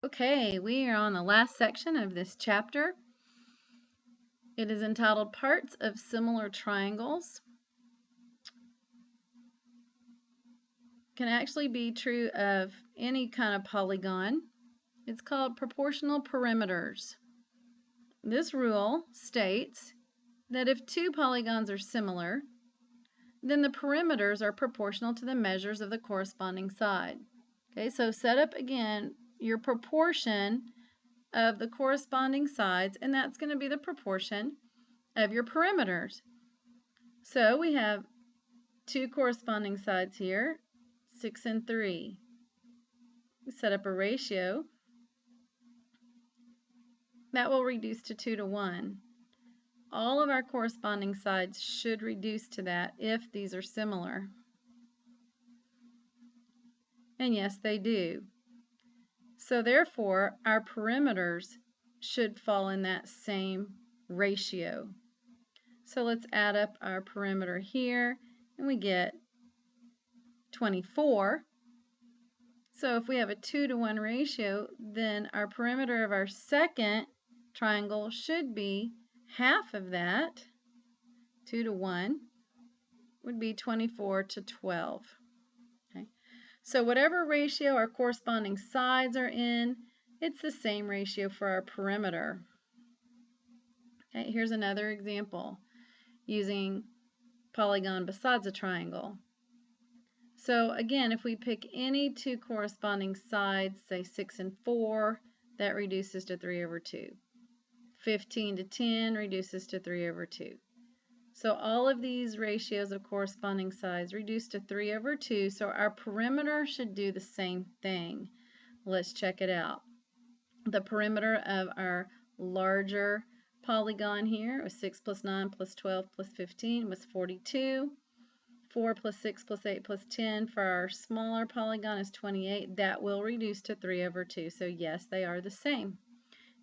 Okay, we are on the last section of this chapter. It is entitled Parts of Similar Triangles. Can actually be true of any kind of polygon. It's called proportional perimeters. This rule states that if two polygons are similar, then the perimeters are proportional to the measures of the corresponding side. Okay, so set up again your proportion of the corresponding sides, and that's going to be the proportion of your perimeters. So we have two corresponding sides here, 6 and 3. We set up a ratio that will reduce to 2 to 1. All of our corresponding sides should reduce to that if these are similar. And yes, they do. So therefore, our perimeters should fall in that same ratio. So let's add up our perimeter here, and we get 24. So if we have a 2 to 1 ratio, then our perimeter of our second triangle should be half of that. 2 to 1 would be 24 to 12. Okay. So whatever ratio our corresponding sides are in, it's the same ratio for our perimeter. Okay, here's another example using polygon besides a triangle. So again, if we pick any two corresponding sides, say 6 and 4, that reduces to 3 over 2. 15 to 10 reduces to 3 over 2. So all of these ratios of corresponding sides reduce to 3 over 2, so our perimeter should do the same thing. Let's check it out. The perimeter of our larger polygon here was 6 plus 9 plus 12 plus 15 was 42. 4 plus 6 plus 8 plus 10 for our smaller polygon is 28. That will reduce to 3 over 2. So yes, they are the same.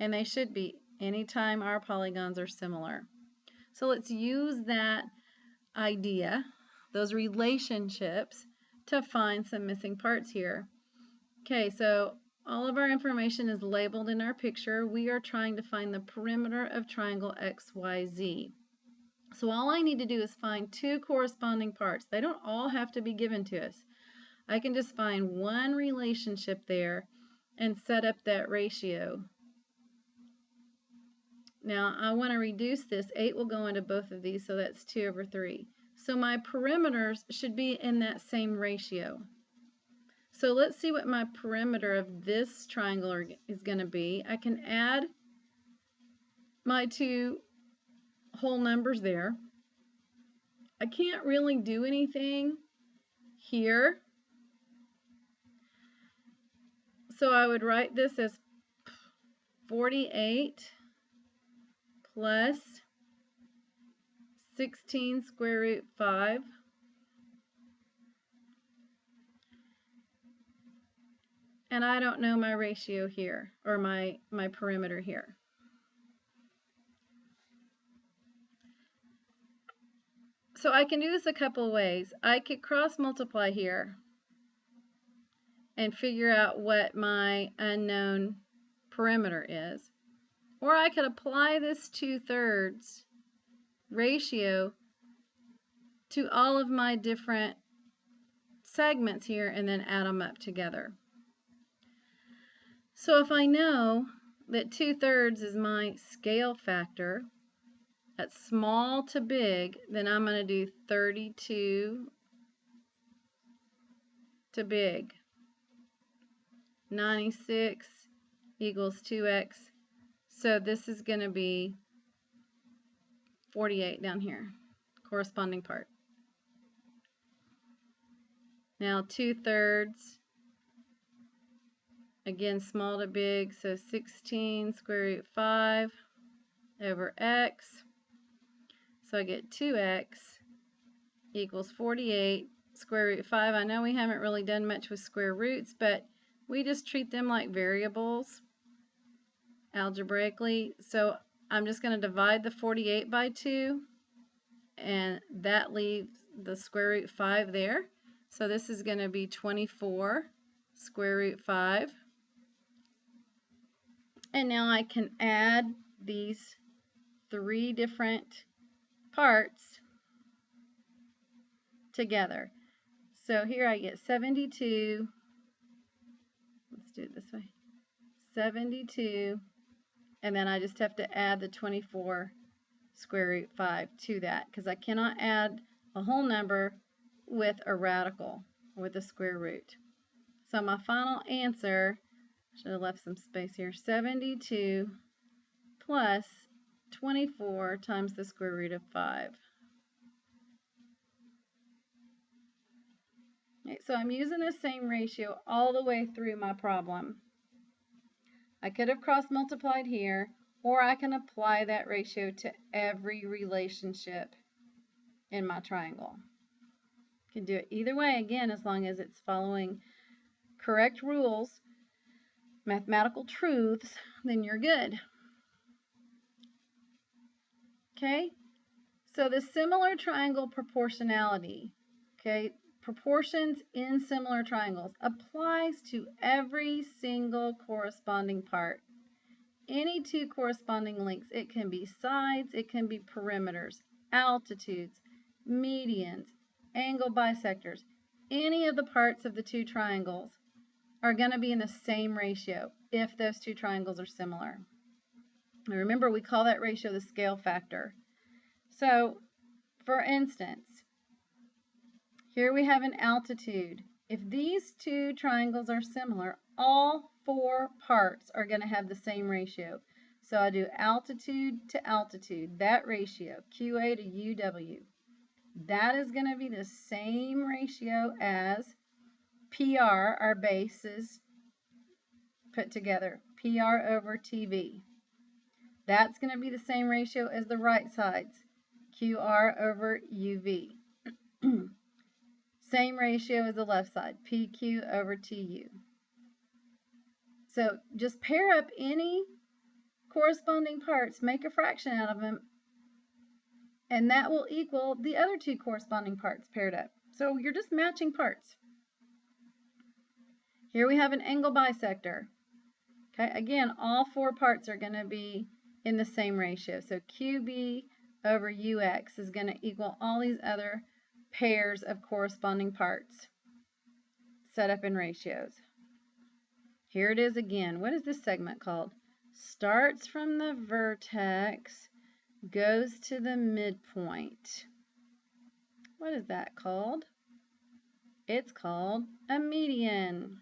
And they should be anytime our polygons are similar. So let's use that idea, those relationships, to find some missing parts here. Okay, so all of our information is labeled in our picture. We are trying to find the perimeter of triangle XYZ. So all I need to do is find two corresponding parts. They don't all have to be given to us. I can just find one relationship there and set up that ratio. Now I want to reduce this. 8 will go into both of these, so that's 2 over 3. So my perimeters should be in that same ratio. So let's see what my perimeter of this triangle is going to be. I can add my two whole numbers there. I can't really do anything here. So I would write this as 48 plus 16 square root 5 and I don't know my ratio here, or my perimeter here. So I can do this a couple of ways. I could cross multiply here and figure out what my unknown perimeter is. Or I could apply this 2/3 ratio to all of my different segments here and then add them up together. So if I know that 2/3 is my scale factor, that's small to big, then I'm going to do 32 to big. 96 equals 2x. So this is going to be 48 down here, corresponding part. Now 2/3, again small to big, so 16 square root 5 over x. So I get 2x equals 48 square root 5. I know we haven't really done much with square roots, but we just treat them like variables algebraically. So I'm just going to divide the 48 by 2, and that leaves the square root 5 there. So this is going to be 24 square root 5 And now I can add these three different parts together. So here I get 72, let's do it this way, 72, and then I just have to add the 24 square root 5 to that, because I cannot add a whole number with a radical, with a square root. So my final answer, should have left some space here, 72 plus 24 times the square root of 5. Okay, so I'm using the same ratio all the way through my problem. I could have cross multiplied here, or I can apply that ratio to every relationship in my triangle. You can do it either way, again, as long as it's following correct rules, mathematical truths, then you're good. Okay, so the similar triangle proportionality, okay, proportions in similar triangles applies to every single corresponding part. Any two corresponding lengths, it can be sides, it can be perimeters, altitudes, medians, angle bisectors. Any of the parts of the two triangles are going to be in the same ratio if those two triangles are similar. And remember, we call that ratio the scale factor. So, for instance, here we have an altitude. If these two triangles are similar, all four parts are going to have the same ratio. So I do altitude to altitude, that ratio, QA to UW. That is going to be the same ratio as PR, our bases put together, PR over TV. That's going to be the same ratio as the right sides, QR over UV. Same ratio as the left side, PQ over TU. So just pair up any corresponding parts, make a fraction out of them, and that will equal the other two corresponding parts paired up. So you're just matching parts. Here we have an angle bisector. Okay, again, all four parts are going to be in the same ratio. So QB over UX is going to equal all these other pairs of corresponding parts set up in ratios. Here it is again. What is this segment called? Starts from the vertex, goes to the midpoint. What is that called? It's called a median.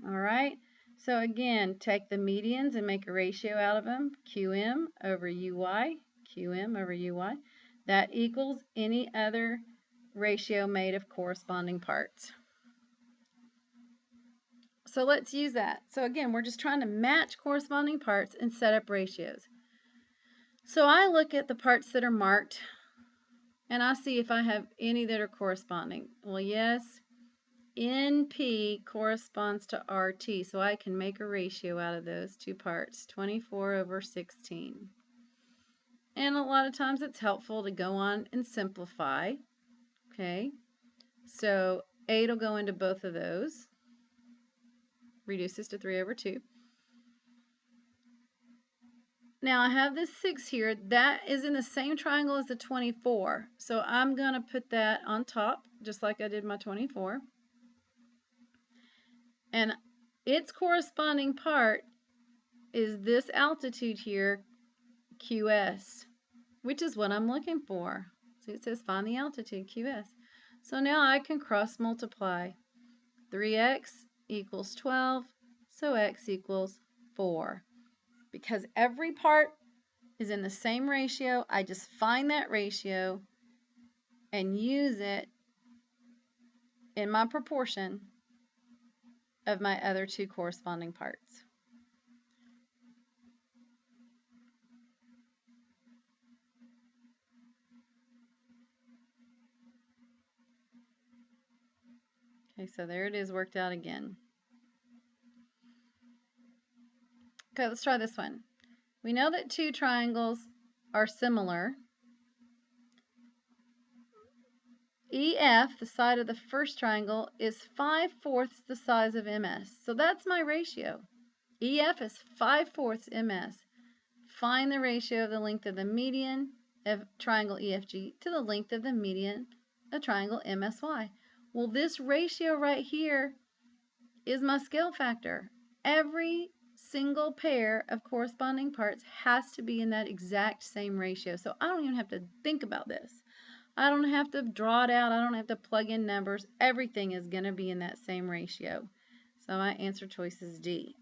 All right. So again, take the medians and make a ratio out of them. QM over UY, QM over UY. That equals any other ratio made of corresponding parts. So let's use that. So again, we're just trying to match corresponding parts and set up ratios. So I look at the parts that are marked and I see if I have any that are corresponding. Well, yes, NP corresponds to RT, so I can make a ratio out of those two parts, 24 over 16. And a lot of times it's helpful to go on and simplify. Okay, so 8 will go into both of those, reduces to 3 over 2. Now I have this 6 here, that is in the same triangle as the 24, so I'm going to put that on top, just like I did my 24. And its corresponding part is this altitude here, QS, which is what I'm looking for. See, it says find the altitude, QS. So now I can cross multiply. 3x equals 12, so x equals 4. Because every part is in the same ratio, I just find that ratio and use it in my proportion of my other two corresponding parts. Okay, so there it is worked out again. Okay, let's try this one. We know that two triangles are similar. EF, the side of the first triangle, is 5/4 the size of MS. So that's my ratio. EF is 5/4 ms. Find the ratio of the length of the median of triangle EFG to the length of the median of triangle MSY. Well, this ratio right here is my scale factor. Every single pair of corresponding parts has to be in that exact same ratio. So I don't even have to think about this. I don't have to draw it out. I don't have to plug in numbers. Everything is going to be in that same ratio. So my answer choice is D.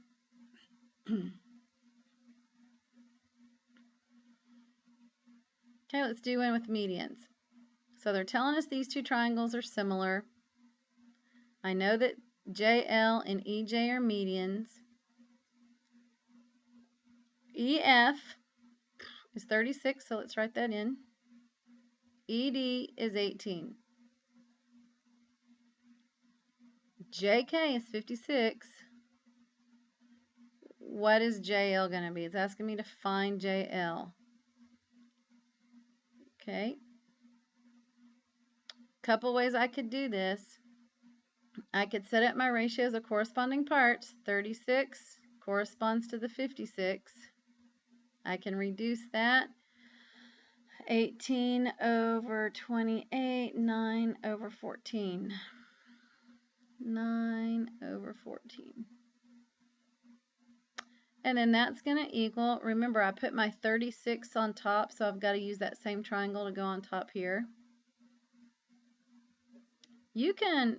Okay, let's do one with medians. So they're telling us these two triangles are similar. I know that JL and EJ are medians. EF is 36, so let's write that in. ED is 18. JK is 56. What is JL going to be? It's asking me to find JL. Okay. Couple ways I could do this. I could set up my ratios of corresponding parts. 36 corresponds to the 56. I can reduce that. 18 over 28, 9 over 14. 9 over 14. And then that's going to equal, remember I put my 36 on top, so I've got to use that same triangle to go on top here. You can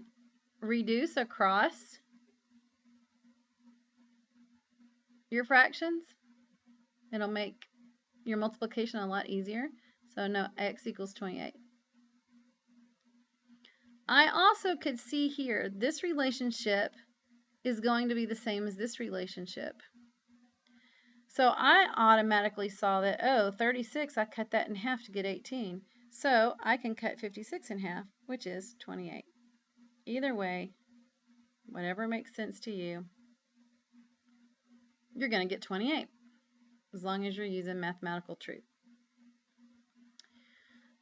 reduce across your fractions. It'll make your multiplication a lot easier. So no, x equals 28. I also could see here, this relationship is going to be the same as this relationship. So I automatically saw that, oh, 36, I cut that in half to get 18. So I can cut 56 in half, which is 28. Either way, whatever makes sense to you, you're going to get 28, as long as you're using mathematical truth.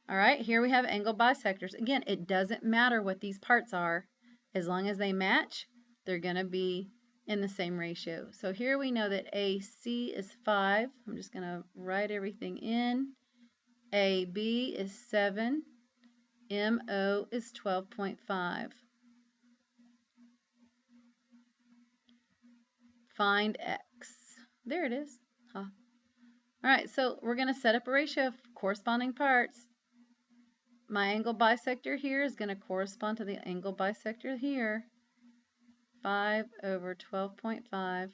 All right, here we have angle bisectors. Again, it doesn't matter what these parts are. As long as they match, they're going to be in the same ratio. So here we know that AC is 5. I'm just going to write everything in. AB is 7. MO is 12.5. Find X. There it is. Huh. All right, so we're going to set up a ratio of corresponding parts. My angle bisector here is going to correspond to the angle bisector here. 5 over 12.5.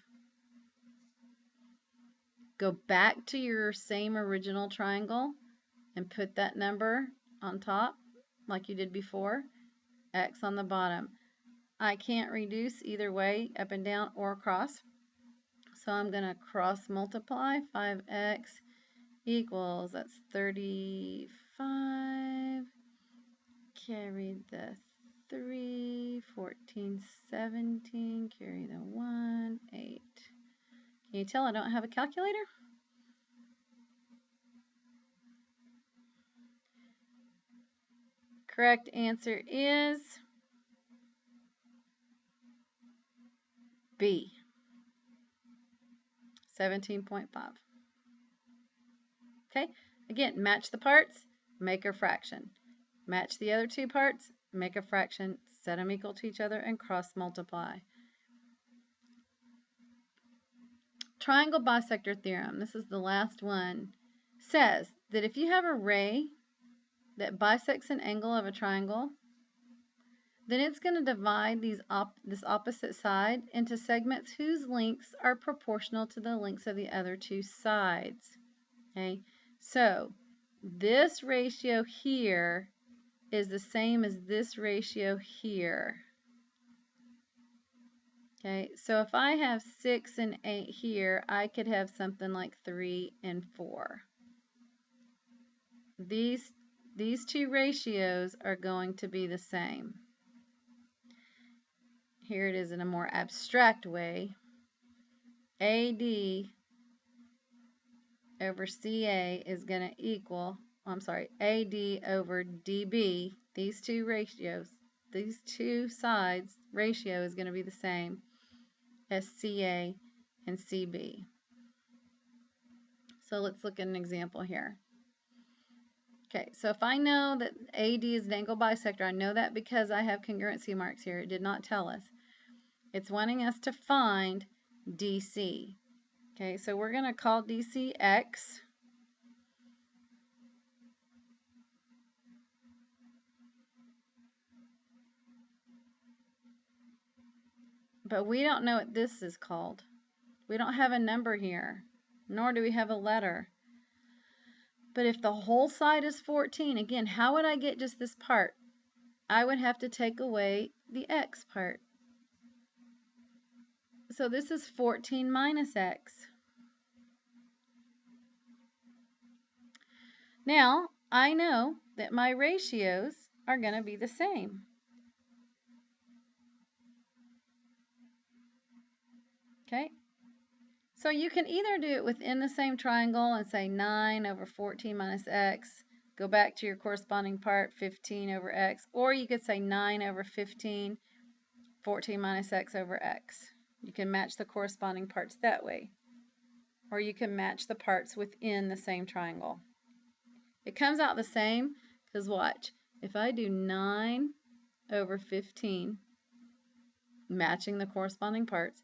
Go back to your same original triangle and put that number on top like you did before. X on the bottom. I can't reduce either way, up and down or across. So I'm going to cross multiply. 5x equals, that's 35. Carry the 3, 14, 17, carry the 1, 8. Can you tell I don't have a calculator? Correct answer is B, 17.5. Okay, again, match the parts, make a fraction. Match the other two parts, make a fraction, set them equal to each other, and cross multiply. Triangle bisector theorem, this is the last one, says that if you have a ray that bisects an angle of a triangle, then it's going to divide this opposite side into segments whose lengths are proportional to the lengths of the other two sides. Okay, so this ratio here is the same as this ratio here. Okay, so if I have 6 and 8 here, I could have something like 3 and 4. These two ratios are going to be the same. Here it is in a more abstract way. AD over CA is going to equal, AD over DB. These two ratios, these two sides ratio is going to be the same as CA and CB. So let's look at an example here. Okay, so if I know that AD is an angle bisector, I know that because I have congruency marks here. It did not tell us. It's wanting us to find DC. Okay, so we're going to call DC X. But we don't know what this is called. We don't have a number here, nor do we have a letter. But if the whole side is 14, again, how would I get just this part? I would have to take away the X part. So this is 14 minus X. Now, I know that my ratios are going to be the same. Okay? So you can either do it within the same triangle and say 9 over 14 minus X, go back to your corresponding part, 15 over X, or you could say 9 over 15, 14 minus X over X. You can match the corresponding parts that way. Or you can match the parts within the same triangle. It comes out the same because watch, if I do 9 over 15, matching the corresponding parts,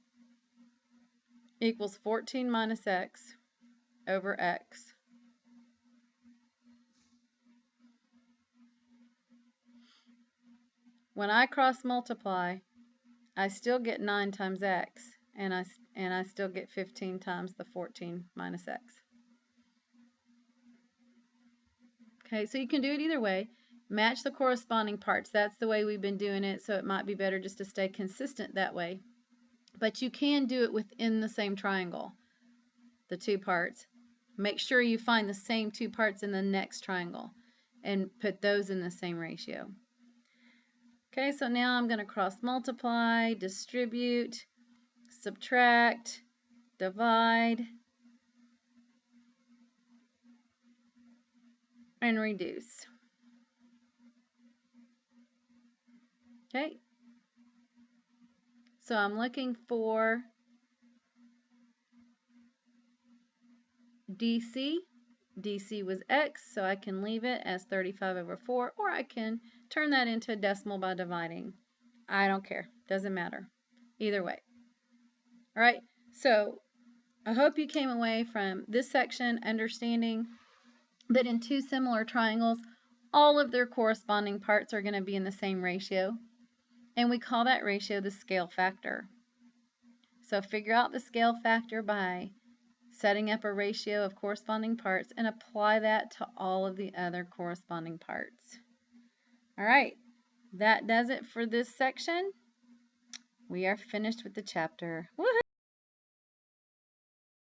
equals 14 minus X over X. When I cross multiply, I still get 9 times X, and I still get 15 times the 14 minus X. Okay, so you can do it either way. Match the corresponding parts. That's the way we've been doing it, so it might be better just to stay consistent that way. But you can do it within the same triangle, the two parts. Make sure you find the same two parts in the next triangle and put those in the same ratio. Okay, so now I'm going to cross multiply, distribute, subtract, divide, and reduce. Okay, so I'm looking for DC. DC was X, so I can leave it as 35 over 4, or I can turn that into a decimal by dividing. I don't care. Doesn't matter. Either way. All right, so I hope you came away from this section understanding that in two similar triangles, all of their corresponding parts are going to be in the same ratio, and we call that ratio the scale factor. So figure out the scale factor by setting up a ratio of corresponding parts and apply that to all of the other corresponding parts. All right, that does it for this section. We are finished with the chapter. Woohoo!